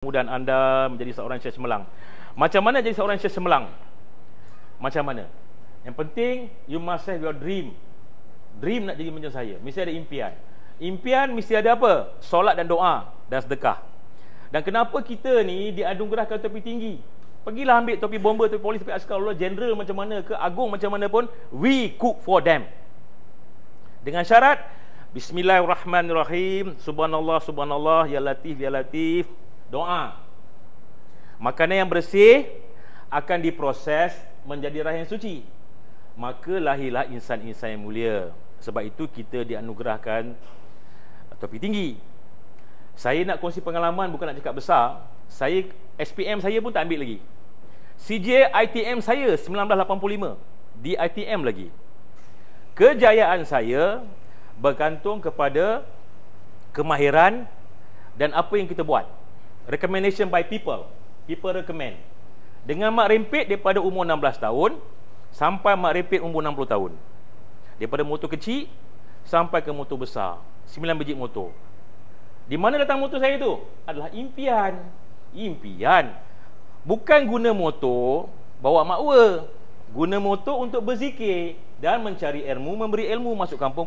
Kemudian anda menjadi seorang Syekh Semelang. Macam mana jadi seorang Syekh Semelang? Macam mana? Yang penting, you must have your dream. Dream nak jadi macam saya. Mesti ada impian. Impian mesti ada apa? Solat dan doa dan sedekah. Dan kenapa kita ni dianugerahkan topi tinggi? Pergilah ambil topi bomber, topi polis, topi askar, general macam mana ke, agung macam mana pun, we cook for them. Dengan syarat, Bismillahirrahmanirrahim, Subhanallah, Subhanallah, Ya Latif, Ya Latif. Doa. Makanan yang bersih akan diproses menjadi rahim suci. Maka lahirlah insan-insan yang mulia. Sebab itu kita dianugerahkan topi tinggi. Saya nak kongsi pengalaman, bukan nak cakap besar. Saya SPM saya pun tak ambil lagi. CJ ITM saya 1985 di ITM lagi. Kejayaan saya bergantung kepada kemahiran dan apa yang kita buat. Recommendation by people. People recommend. Dengan mak rempit daripada umur 16 tahun sampai mak rempit umur 60 tahun. Daripada motor kecil sampai ke motor besar. 9 biji motor. Di mana datang motor saya tu? Adalah impian. Impian. Bukan guna motor bawa makwa. Guna motor untuk berzikir dan mencari ilmu, memberi ilmu, masuk kampung.